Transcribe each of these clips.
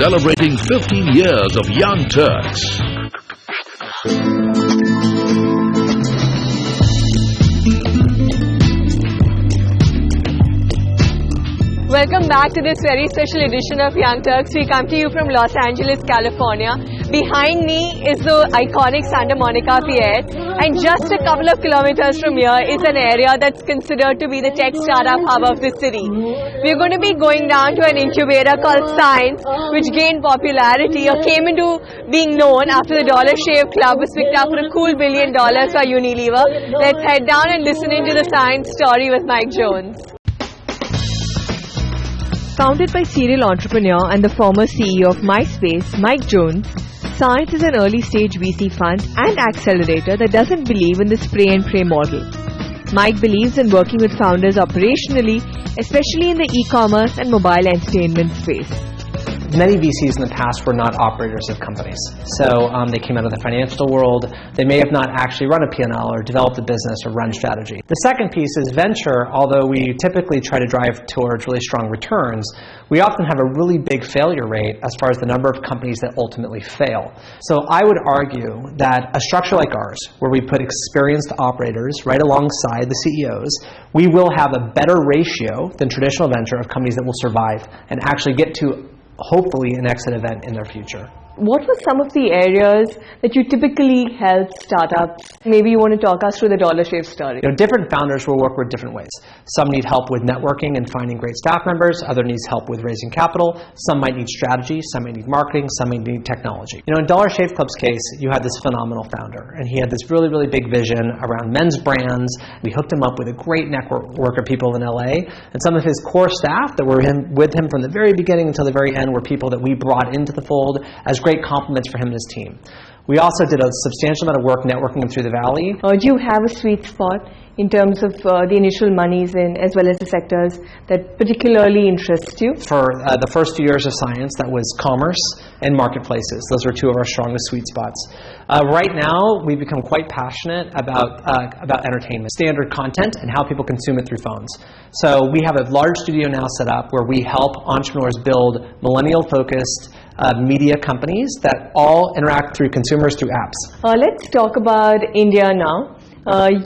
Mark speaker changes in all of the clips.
Speaker 1: celebrating 15 years of Young Turks.
Speaker 2: Welcome back to this very special edition of Young Turks. We come to you from Los Angeles, California. Behind me is the iconic Santa Monica Pier, and just a couple of kilometers from here is an area that's considered to be the tech startup hub of the city. We're going to be going down to an incubator called Science, which gained popularity or came into being known after the Dollar Shave Club was picked up for a cool $1 billion by Unilever. Let's head down and listen into the Science story with Mike Jones. Founded by serial entrepreneur and the former CEO of MySpace, Mike Jones, Science is an early-stage VC fund and accelerator that doesn't believe in the spray-and-pray model. Mike believes in working with founders operationally, especially in the e-commerce and mobile entertainment space.
Speaker 3: Many VCs in the past were not operators of companies. So they came out of the financial world. They may have not actually run a P&L or developed a business or run strategy. The second piece is venture. Although we typically try to drive towards really strong returns, we often have a really big failure rate as far as the number of companies that ultimately fail. So I would argue that a structure like ours, where we put experienced operators right alongside the CEOs, we will have a better ratio than traditional venture of companies that will survive and actually get to hopefully an exit event in their future.
Speaker 2: What were some of the areas that you typically help startups? Maybe you want to talk us through the Dollar Shave story.
Speaker 3: Different founders will work with different ways. Some need help with networking and finding great staff members. Others need help with raising capital. Some might need strategy. Some might need marketing. Some might need technology. In Dollar Shave Club's case, you had this phenomenal founder, and he had this really, really big vision around men's brands. We hooked him up with a great network of people in LA, and some of his core staff that were with him from the very beginning until the very end were people that we brought into the fold as great compliments for him and his team. We also did a substantial amount of work networking through the valley.
Speaker 2: Do you have a sweet spot in terms of the initial monies in, as well as the sectors that particularly interest you?
Speaker 3: For the first 2 years of Science, that was commerce and marketplaces. Those are two of our strongest sweet spots. Right now, we've become quite passionate about entertainment, standard content, and how people consume it through phones. So we have a large studio now set up where we help entrepreneurs build millennial-focused media companies that all interact through consumers through apps.
Speaker 2: Let's talk about India now.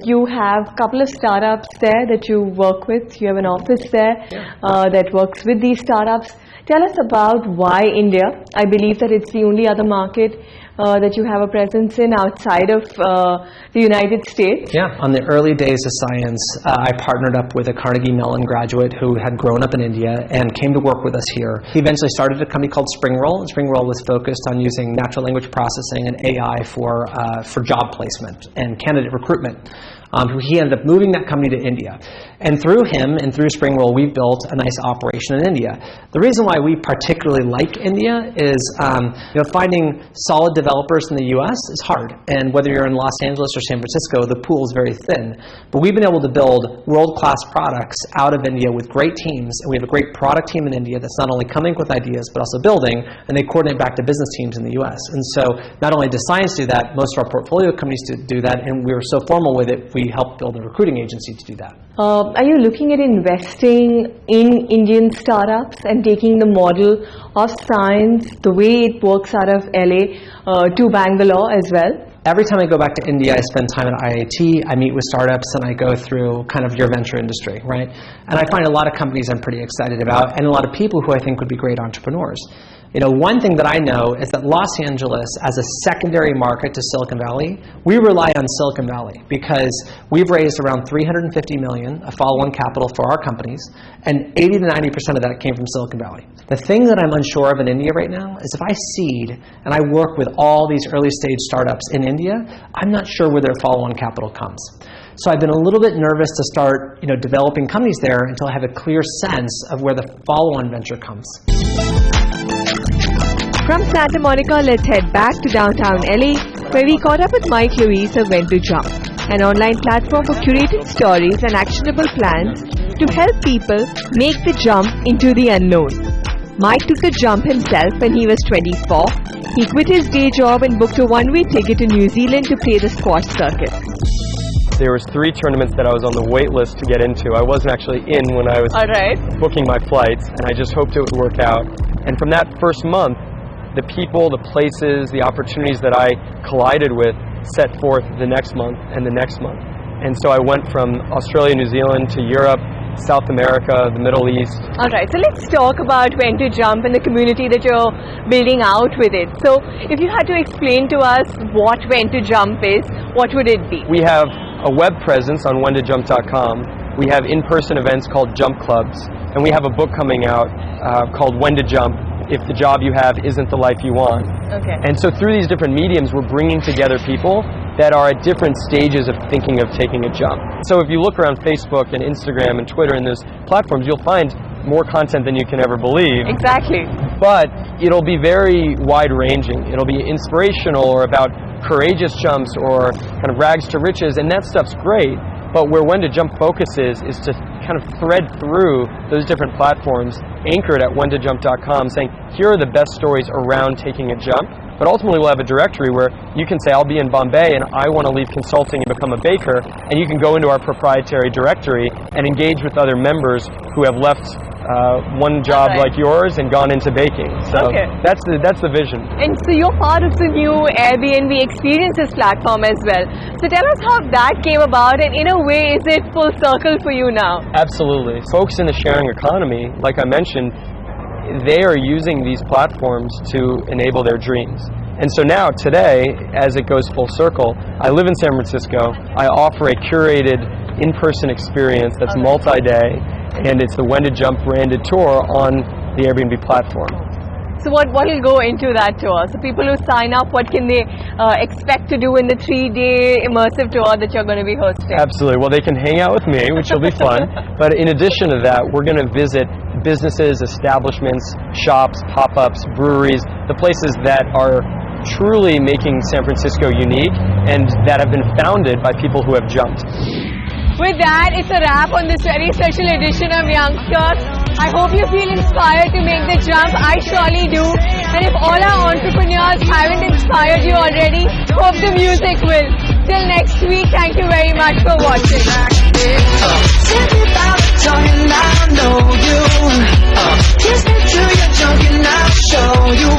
Speaker 2: You have a couple of startups there that you work with. You have an office there that works with these startups. Tell us about why India. I believe that it's the only other market that you have a presence in outside of the United States.
Speaker 3: Yeah, on the early days of Science, I partnered up with a Carnegie Mellon graduate who had grown up in India and came to work with us here. He eventually started a company called Springroll. Springroll was focused on using natural language processing and AI for job placement and candidate recruitment. He ended up moving that company to India. And through him and through Springroll, we've built a nice operation in India. The reason why we particularly like India is finding solid developers in the US is hard. And whether you're in Los Angeles or San Francisco, the pool is very thin. But we've been able to build world-class products out of India with great teams. And we have a great product team in India that's not only coming with ideas, but also building. And they coordinate back to business teams in the US. And so not only does Science do that, most of our portfolio companies do that. And we were so formal with it, we helped build a recruiting agency to do that.
Speaker 2: Are you looking at investing in Indian startups and taking the model of Science, the way it works out of LA, to Bangalore as well?
Speaker 3: Every time I go back to India, I spend time at IIT, I meet with startups, and I go through kind of your venture industry, right? And I find a lot of companies I'm pretty excited about, and a lot of people who I think would be great entrepreneurs. One thing that I know is that Los Angeles, as a secondary market to Silicon Valley, we rely on Silicon Valley because we've raised around $350 million of follow-on capital for our companies, and 80 to 90% of that came from Silicon Valley. The thing that I'm unsure of in India right now is if I seed and I work with all these early-stage startups in India, I'm not sure where their follow-on capital comes. So I've been a little bit nervous to start developing companies there until I have a clear sense of where the follow-on venture comes.
Speaker 2: From Santa Monica, let's head back to downtown LA, where we caught up with Mike Louise of When to Jump, an online platform for curated stories and actionable plans to help people make the jump into the unknown. Mike took the jump himself when he was 24. He quit his day job and booked a one-way ticket to New Zealand to play the squash circuit.
Speaker 4: There was 3 tournaments that I was on the wait list to get into. I wasn't actually in when I was booking my flights, and I just hoped it would work out. And from that first month, the people, the places, the opportunities that I collided with set forth the next month and the next month. And so I went from Australia, New Zealand to Europe, South America, the Middle East.
Speaker 2: Alright, so let's talk about When to Jump and the community that you're building out with it. So if you had to explain to us what When to Jump is, what would it be?
Speaker 4: We have a web presence on whentojump.com. We have in-person events called Jump Clubs. And we have a book coming out called When to Jump, If the Job You Have Isn't the Life You Want.
Speaker 2: Okay.
Speaker 4: And so through these different mediums, we're bringing together people that are at different stages of thinking of taking a jump. So if you look around Facebook and Instagram and Twitter and those platforms, you'll find more content than you can ever believe.
Speaker 2: Exactly.
Speaker 4: But it'll be very wide-ranging. It'll be inspirational or about courageous jumps or kind of rags to riches, and that stuff's great. But where When to Jump focuses is to kind of thread through those different platforms, anchored at whentojump.com, saying, here are the best stories around taking a jump. But ultimately we'll have a directory where you can say, I'll be in Bombay and I want to leave consulting and become a baker, and you can go into our proprietary directory and engage with other members who have left one job like yours and gone into baking. So that's the vision.
Speaker 2: And so you're part of the new Airbnb Experiences platform as well. So tell us how that came about, and in a way, is it full circle for you now?
Speaker 4: Absolutely. Folks in the sharing economy, like I mentioned, they are using these platforms to enable their dreams. And so now, today, as it goes full circle, I live in San Francisco. I offer a curated in-person experience that's multi-day, and it's the When to Jump branded tour on the Airbnb platform.
Speaker 2: So what will go into that tour? So people who sign up, what can they expect to do in the 3-day immersive tour that you're going to be hosting?
Speaker 4: Absolutely. Well, they can hang out with me, which will be fun. But in addition to that, we're going to visit businesses, establishments, shops, pop-ups, breweries, the places that are truly making San Francisco unique and that have been founded by people who have jumped.
Speaker 2: With that, it's a wrap on this very special edition of Young Turks. I hope you feel inspired to make the jump. I surely do. And if all our entrepreneurs haven't inspired you already, hope the music will. Till next week, thank you very much for watching.
Speaker 5: Kiss me till you're drunk and I'll show you.